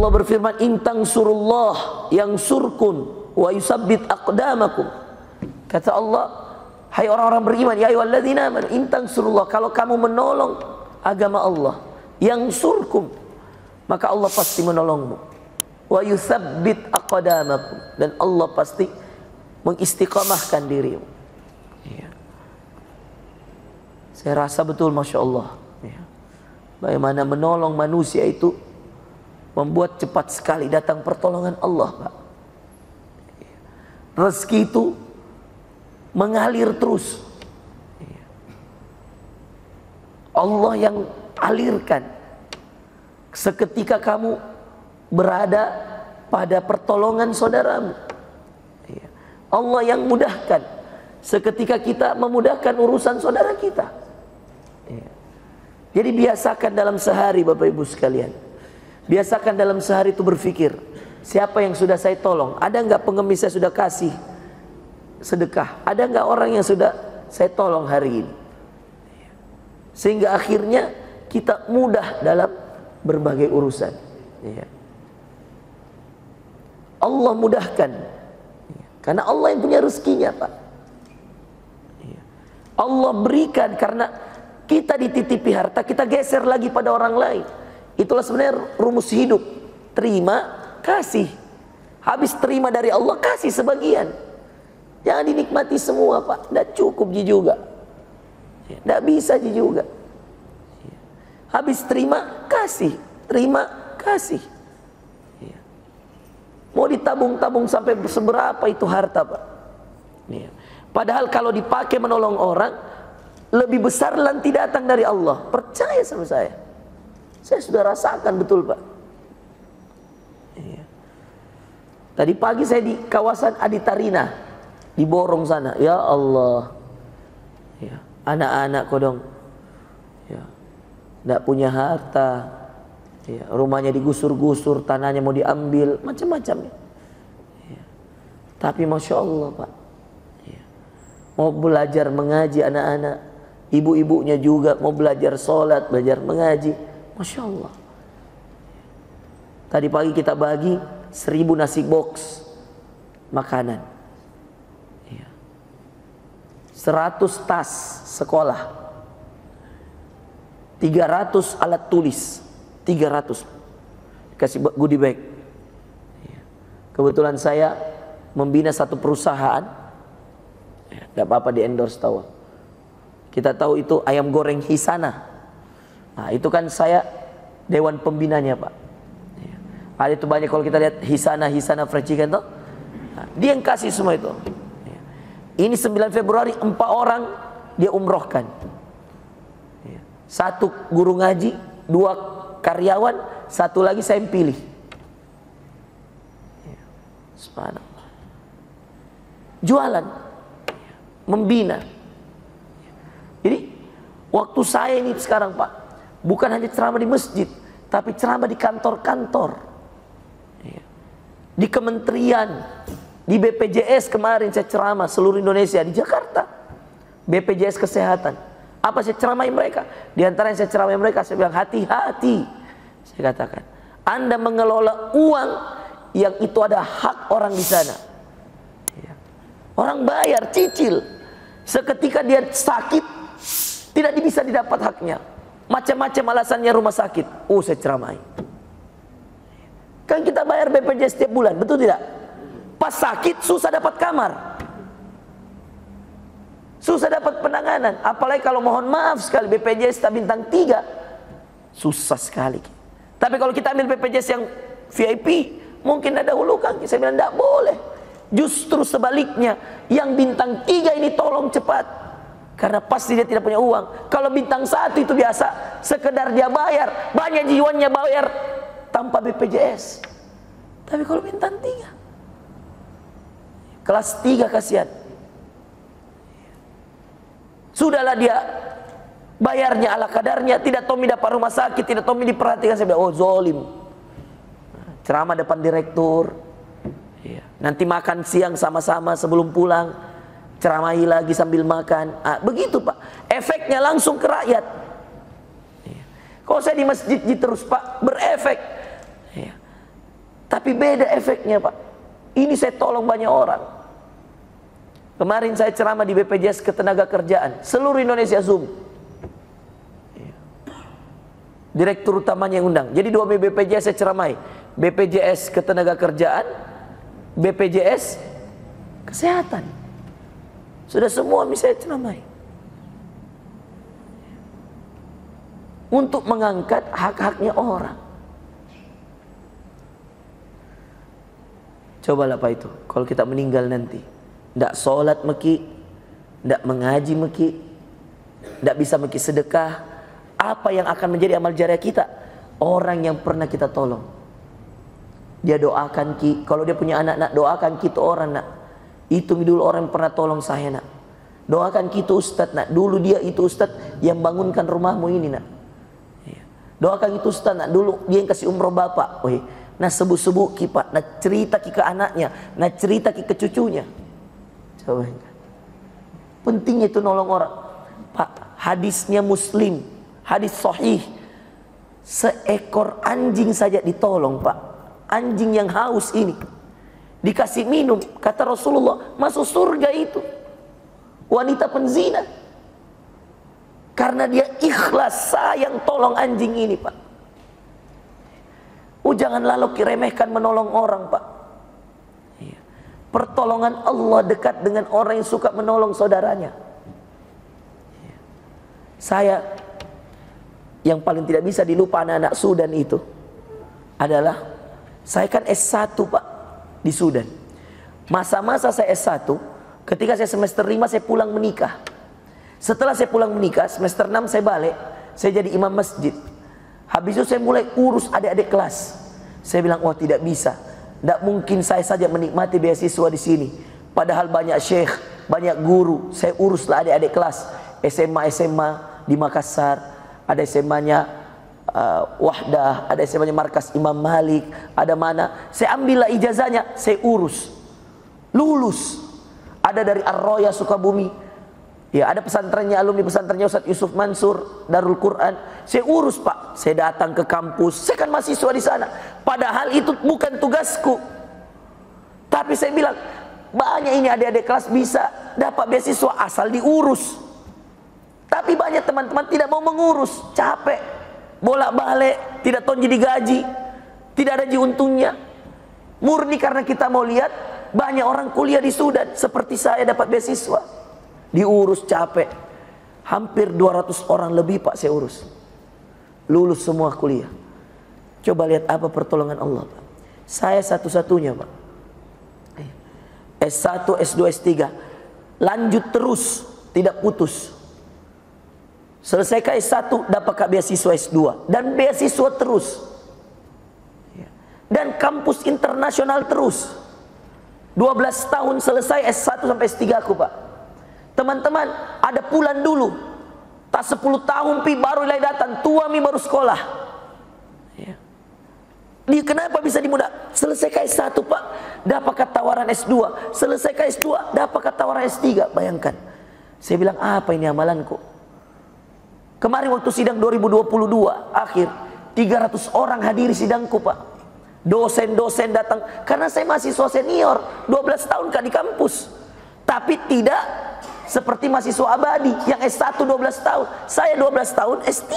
Allah berfirman, in tansurullah yansurkum wa yusabbit aqdamakum. Kata Allah, hai orang-orang beriman, ya ayyuhalladzina amanu in tansurullah, kalau kamu menolong agama Allah, yansurkum, maka Allah pasti menolongmu. Wa yusabbit aqdamakum, dan Allah pasti mengistiqamahkan dirimu. Ya. Saya rasa betul, Masya Allah, ya, bagaimana menolong manusia itu membuat cepat sekali datang pertolongan Allah, Pak. Rezeki itu mengalir terus. Allah yang alirkan. Seketika kamu berada pada pertolongan saudaramu, Allah yang mudahkan. Seketika kita memudahkan urusan saudara kita. Jadi biasakan dalam sehari, Bapak Ibu sekalian, biasakan dalam sehari itu berpikir, siapa yang sudah saya tolong? Ada nggak pengemis saya sudah kasih sedekah? Ada nggak orang yang sudah saya tolong hari ini? Sehingga akhirnya kita mudah dalam berbagai urusan. Allah mudahkan, karena Allah yang punya rezekinya, Pak. Allah berikan, karena kita dititipi harta, kita geser lagi pada orang lain. Itulah sebenarnya rumus hidup. Terima, kasih. Habis terima dari Allah, kasih sebagian. Jangan dinikmati semua, Pak. Tidak cukup juga. Tidak bisa juga. Habis terima, kasih. Terima, kasih. Mau ditabung-tabung sampai seberapa itu harta, Pak. Padahal kalau dipakai menolong orang, lebih besar nanti datang dari Allah. Percaya sama saya. Saya sudah rasakan betul, Pak. Tadi pagi saya di kawasan Aditarina, di Borong sana. Ya Allah, anak-anak kodong, tidak punya harta, rumahnya digusur-gusur, tanahnya mau diambil, macam-macam. Tapi Masya Allah, Pak, mau belajar mengaji anak-anak, ibu-ibunya juga mau belajar sholat, belajar mengaji. Masya Allah. Tadi pagi kita bagi 1000 nasi box makanan, 100 tas sekolah, 300 alat tulis, 300 kasih goodie bag. Kebetulan saya membina satu perusahaan, tidak apa-apa di endorse, tahu. Kita tahu itu ayam goreng Hisana. Nah, itu kan saya dewan pembinanya, Pak. Ada itu banyak kalau kita lihat Hisana fried chicken tuh. Nah, dia yang kasih semua itu. Ini 9 Februari 4 orang dia umrohkan. 1 guru ngaji, 2 karyawan, 1 lagi saya pilih. Subhanallah. Jualan, membina. Jadi waktu saya ini sekarang, Pak, bukan hanya ceramah di masjid, tapi ceramah di kantor-kantor, di kementerian, di BPJS. Kemarin saya ceramah seluruh Indonesia, di Jakarta, BPJS Kesehatan. Apa saya ceramah mereka? Di antara yang saya ceramah mereka, saya bilang hati-hati. Saya katakan, Anda mengelola uang yang itu ada hak orang di sana. Orang bayar, cicil. Seketika dia sakit, tidak bisa didapat haknya. Macam-macam alasannya rumah sakit. Saya ceramai. Kan kita bayar BPJS setiap bulan, betul tidak? Pas sakit susah dapat kamar, susah dapat penanganan. Apalagi kalau mohon maaf sekali BPJS bintang 3, susah sekali. Tapi kalau kita ambil BPJS yang VIP, mungkin ada hulu kaki. Saya bilang tidak boleh. Justru sebaliknya, yang bintang 3 ini tolong cepat, karena pasti dia tidak punya uang. Kalau bintang 1 itu biasa, sekedar dia bayar, banyak jiwanya bayar tanpa BPJS. Tapi kalau bintang 3, kelas 3 kasihan. Sudahlah dia bayarnya ala kadarnya, tidak tahu dapat rumah sakit, tidak tahu diperhatikan. Saya bilang, zolim. Ceramah depan direktur, nanti makan siang sama-sama sebelum pulang, ceramahi lagi sambil makan. Begitu, Pak, efeknya langsung ke rakyat. Kalau saya di masjid terus, Pak, berefek. Tapi beda efeknya Pak. Ini saya tolong banyak orang. Kemarin saya ceramah di BPJS Ketenagakerjaan, seluruh Indonesia Zoom. Direktur utamanya yang undang. Jadi 2 BPJS saya ceramai. BPJS Ketenagakerjaan, BPJS Kesehatan. Sudah semua bisa saya ceramai. Untuk mengangkat hak-haknya orang. Cobalah Pak itu, kalau kita meninggal nanti, tidak sholat meki, tidak mengaji meki, tidak bisa meki sedekah, apa yang akan menjadi amal jariah kita? Orang yang pernah kita tolong. Dia doakan ki, kalau dia punya anak, nak doakan ki itu orang nak. Hitung dulu orang yang pernah tolong saya nak. Doakan ki itu ustad nak. Dulu dia itu ustad yang bangunkan rumahmu ini nak. Doakan itu ustad nak. Dulu dia yang kasih umroh bapak. Nah sebu-sebu ki Pak, nah cerita ki ke anaknya, nah cerita ki ke cucunya. Coba. Pentingnya itu nolong orang. Pak, hadisnya Muslim, hadis sahih. Seekor anjing saja ditolong Pak. Anjing yang haus ini dikasih minum, kata Rasulullah, masuk surga itu wanita penzina. Karena dia ikhlas sayang tolong anjing ini Pak. Jangan lalu kiremehkan menolong orang Pak. Pertolongan Allah dekat dengan orang yang suka menolong saudaranya. Saya yang paling tidak bisa dilupa anak-anak Sudan itu adalah saya kan S1 Pak di Sudan. Masa-masa saya S1, ketika saya semester 5 saya pulang menikah. Setelah saya pulang menikah, semester 6 saya balik, saya jadi imam masjid. Habis itu saya mulai urus adik-adik kelas. Saya bilang, wah tidak bisa, tidak mungkin saya saja menikmati beasiswa di sini. Padahal banyak syekh, banyak guru. Saya uruslah adik-adik kelas SMA di Makassar, ada SMA-nya Wahdah, ada SMA-nya Markas Imam Malik, ada mana. Saya ambillah ijazahnya, saya urus, lulus. Ada dari Ar-Roya Sukabumi. Ya, ada pesantrennya, alumni pesantrennya Ustaz Yusuf Mansur, Darul Quran. Saya urus Pak. Saya datang ke kampus. Saya kan mahasiswa di sana. Padahal itu bukan tugasku. Tapi saya bilang, banyak ini adik-adik kelas bisa dapat beasiswa asal diurus. Tapi banyak teman-teman tidak mau mengurus, capek, bolak-balik, tidak tahu jadi gaji, tidak ada untungnya. Murni karena kita mau lihat banyak orang kuliah di Sudan seperti saya dapat beasiswa. Diurus capek. Hampir 200 orang lebih Pak saya urus. Lulus semua kuliah. Coba lihat apa pertolongan Allah Pak. Saya satu-satunya Pak. S1, S2, S3 lanjut terus, tidak putus. Selesai ke S1 dapat beasiswa S2 dan beasiswa terus. Dan kampus internasional terus. 12 tahun selesai S1 sampai S3 aku Pak. Teman-teman, ada pulang dulu. Tak 10 tahun pi baru mulai datang, tua mi baru sekolah. Ya. Dia kenapa bisa dimudah? Selesai S1 Pak, dapat tawaran S2. Selesai S2, dapat tawaran S3. Bayangkan. Saya bilang, apa ini amalanku? Kemarin waktu sidang 2022 akhir, 300 orang hadiri sidangku Pak. Dosen-dosen datang karena saya mahasiswa senior, 12 tahun kan di kampus. Tapi tidak seperti mahasiswa abadi yang S1 12 tahun. Saya 12 tahun S3.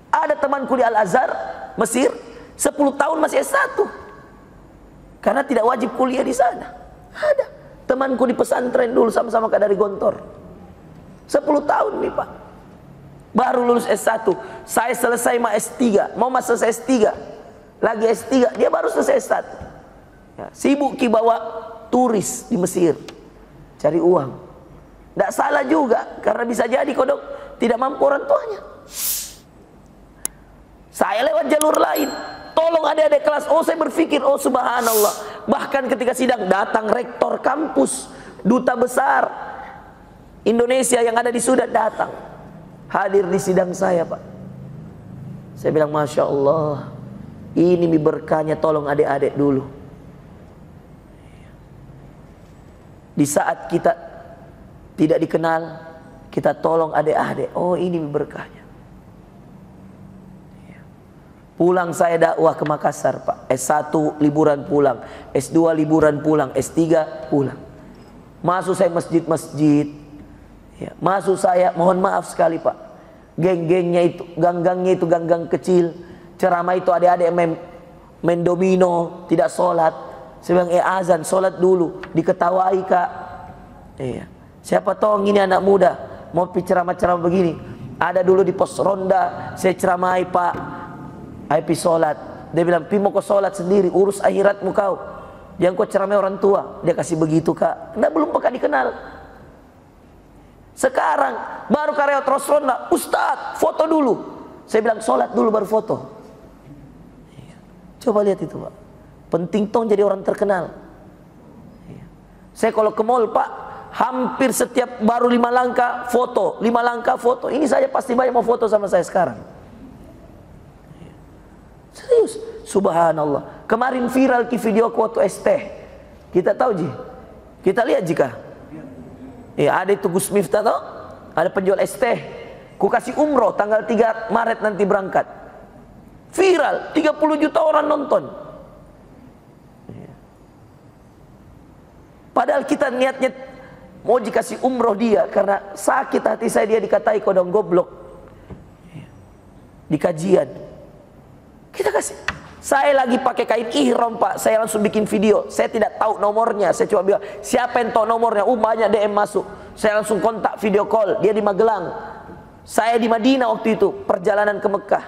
Ada temanku di Al-Azhar, Mesir, 10 tahun masih S1. Karena tidak wajib kuliah di sana. Ada temanku di pesantren dulu sama-sama dari Gontor. 10 tahun nih Pak. Baru lulus S1. Saya selesai S3, mau masuk S3. Lagi S3, dia baru selesai S1. Ya, sibuk ki bawa turis di Mesir. Cari uang. Tidak salah juga, karena bisa jadi kodok tidak mampu orang tuanya. Saya lewat jalur lain. Tolong adik-adik kelas. Oh saya berpikir, oh subhanallah. Bahkan ketika sidang datang rektor kampus, duta besar Indonesia yang ada di Sudan datang. Hadir di sidang saya Pak. Saya bilang Masya Allah. Ini berkahnya tolong adik-adik dulu. Di saat kita tidak dikenal, kita tolong adik-adik. Oh ini berkahnya. Pulang saya dakwah ke Makassar, Pak. S1 liburan pulang, S2 liburan pulang, S3 pulang. Masuk saya masjid-masjid. Ya, masuk saya, mohon maaf sekali, Pak. Geng-gengnya itu, gang-gangnya itu gang-gang kecil. Ceramah itu adik-adik main domino, tidak sholat. Saya bilang, azan, sholat dulu. Diketawai, Kak. Iya. Siapa tahu ini anak muda mau ceramah-ceramah begini. Ada dulu di pos ronda, saya ceramai, Pak. Ayo sholat. Dia bilang, pi mau kau sholat sendiri, urus akhiratmu kau. Yang kau ceramai orang tua. Dia kasih begitu, Kak. Nah, belum pernah dikenal. Sekarang baru karyawan terus ronda, Ustadz foto dulu. Saya bilang sholat dulu baru foto. Coba lihat itu, Pak. Penting tong jadi orang terkenal. Saya kalau ke mall, Pak, hampir setiap baru 5 langkah foto, 5 langkah foto. Ini saja pasti banyak mau foto sama saya sekarang. Serius, subhanallah. Kemarin viral ki video foto ST. Kita tahu Ji. Kita lihat jika. Ada itu Gus Miftah tau? Ada penjual ST. Ku kasih umroh tanggal 3 Maret nanti berangkat. Viral, 30 juta orang nonton. Padahal kita niatnya mau dikasih umroh dia karena sakit hati saya dia dikatai kodong goblok. Di kajian. Kita kasih. Saya lagi pakai kain ihram, Pak. Saya langsung bikin video. Saya tidak tahu nomornya. Saya coba bilang, siapa yang tahu nomornya? Banyak DM masuk. Saya langsung kontak video call. Dia di Magelang. Saya di Madinah waktu itu. Perjalanan ke Mekah.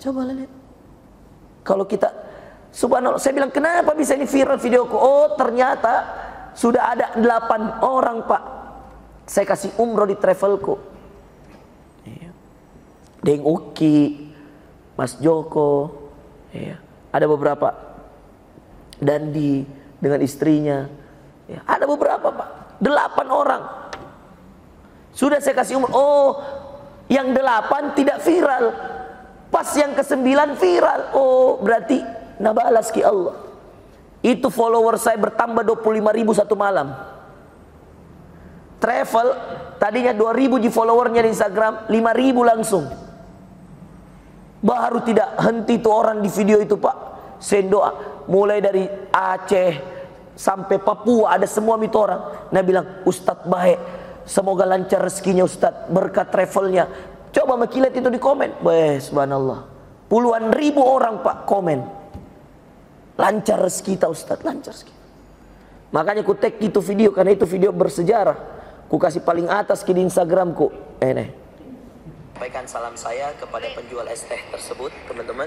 Coba lihat. Kalau kita, subhanallah, saya bilang, kenapa bisa ini viral videoku? Oh, ternyata sudah ada 8 orang, Pak. Saya kasih umroh di travelku. Deng Uki, Mas Joko, ya, ada beberapa, Dandi dengan istrinya, ya, ada beberapa, Pak, 8 orang. Sudah saya kasih umur. Oh, yang 8 tidak viral, pas yang ke-9 viral. Oh, berarti nabalas ki Allah. Itu follower saya bertambah 25.000 satu malam. Travel tadinya 2.000 di followernya di Instagram, 5.000 langsung. Baru tidak henti tuh orang di video itu, Pak. Saya doa mulai dari Aceh sampai Papua ada semua itu orang. Nah bilang, Ustadz baik, semoga lancar rezekinya Ustadz, berkat travelnya. Coba makilat itu di komen. Subhanallah. Puluhan ribu orang, Pak, komen. Lancar rezeki kita Ustadz, lancar rezeki. Makanya ku tag itu video karena itu video bersejarah. Ku kasih paling atas di Instagramku. Nih. Sampaikan salam saya kepada penjual es teh tersebut, teman-teman.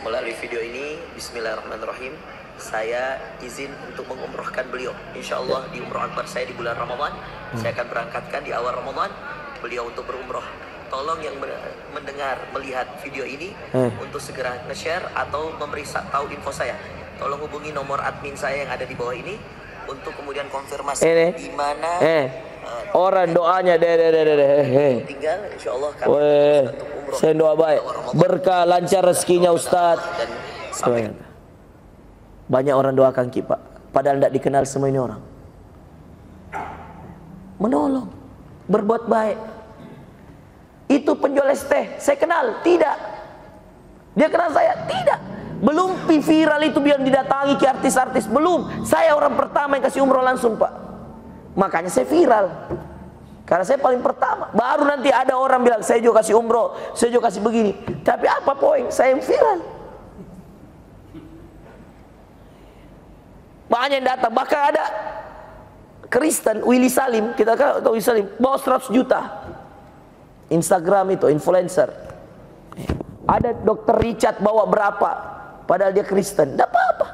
Melalui video ini, bismillahirrahmanirrahim, saya izin untuk mengumrohkan beliau. Insya Allah di umroh akbar saya di bulan Ramadan, saya akan berangkatkan di awal Ramadan beliau untuk berumroh. Tolong yang mendengar, melihat video ini untuk segera nge-share atau memeriksa tahu info saya. Tolong hubungi nomor admin saya yang ada di bawah ini untuk kemudian konfirmasi di mana orang doanya tinggal, insya Allah kami untuk umroh. Saya doa baik, berkah lancar rezekinya Ustadz. Banyak orang doakan kita, Pak. Padahal tidak dikenal semua ini orang. Menolong, berbuat baik. Itu penjual es teh, saya kenal? Tidak. Dia kenal saya? Tidak. Belum viral itu biar didatangi ke artis-artis, belum. Saya orang pertama yang kasih umroh langsung, Pak. Makanya saya viral. Karena saya paling pertama. Baru nanti ada orang bilang, saya juga kasih umroh, saya juga kasih begini. Tapi apa poin? Saya yang viral. Banyak yang datang. Bahkan ada Kristen, Willy Salim, kita tahu Willy Salim, bawa 100 juta. Instagram itu, influencer. Ada Dr. Richard bawa berapa, padahal dia Kristen. Tidak apa-apa.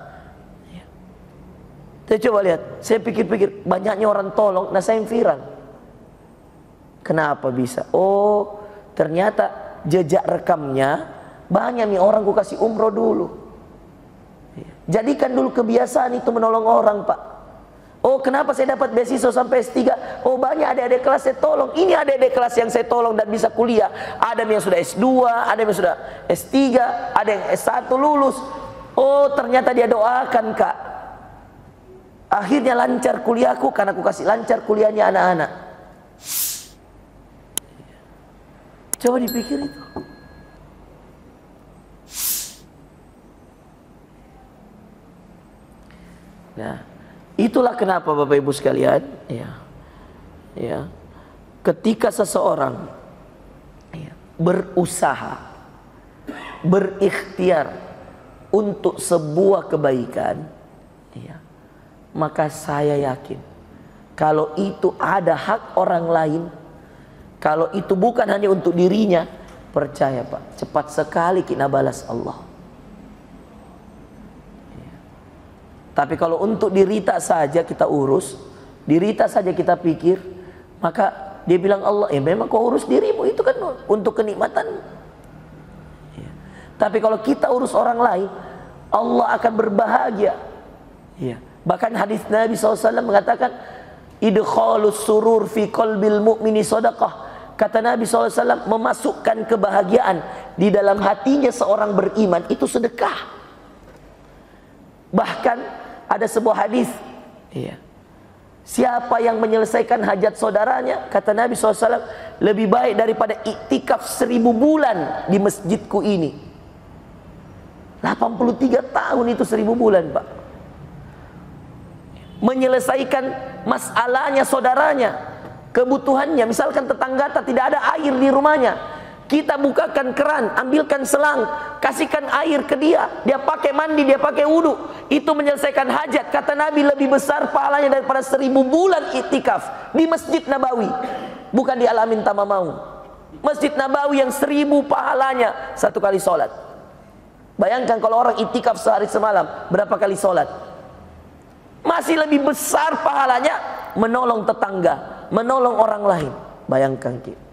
Saya coba lihat, saya pikir-pikir, banyaknya orang tolong, nah saya yang viral. Kenapa bisa? Oh, ternyata jejak rekamnya banyak nih orang ku kasih umroh dulu. Jadikan dulu kebiasaan itu menolong orang, Pak. Oh, kenapa saya dapat beasiswa sampai S3? Oh, banyak adik-adik kelas saya tolong. Ini adik-adik kelas yang saya tolong dan bisa kuliah. Ada yang sudah S2, ada yang sudah S3, ada yang S1 lulus. Oh, ternyata dia doakan, Kak. Akhirnya lancar kuliahku karena aku kasih lancar kuliahnya anak-anak. Coba dipikir itu. Nah, itulah kenapa Bapak Ibu sekalian, ya, ketika seseorang berusaha, berikhtiar untuk sebuah kebaikan, maka saya yakin kalau itu ada hak orang lain, kalau itu bukan hanya untuk dirinya, percaya Pak, cepat sekali kita balas Allah. Tapi kalau untuk dirita saja kita urus, dirita saja kita pikir, maka dia bilang Allah, memang kau urus dirimu, itu kan untuk kenikmatanmu. Tapi kalau kita urus orang lain, Allah akan berbahagia. Bahkan hadis Nabi SAW mengatakan, idkhalus surur fi qalbil mu'mini sadaqah. Kata Nabi SAW, memasukkan kebahagiaan di dalam hatinya seorang beriman itu sedekah. Bahkan ada sebuah hadis, siapa yang menyelesaikan hajat saudaranya, kata Nabi SAW, lebih baik daripada iktikaf 1000 bulan di masjidku ini. 83 tahun itu 1000 bulan Pak. Menyelesaikan masalahnya saudaranya, kebutuhannya. Misalkan tetangga tidak ada air di rumahnya, kita bukakan keran, ambilkan selang, kasihkan air ke dia, dia pakai mandi, dia pakai wudhu, itu menyelesaikan hajat. Kata Nabi lebih besar pahalanya daripada 1000 bulan iktikaf di Masjid Nabawi, bukan di Alamin Tamamaung. Masjid Nabawi yang 1000 pahalanya satu kali sholat. Bayangkan kalau orang iktikaf sehari semalam, berapa kali sholat? Masih lebih besar pahalanya menolong tetangga, menolong orang lain. Bayangkan kita.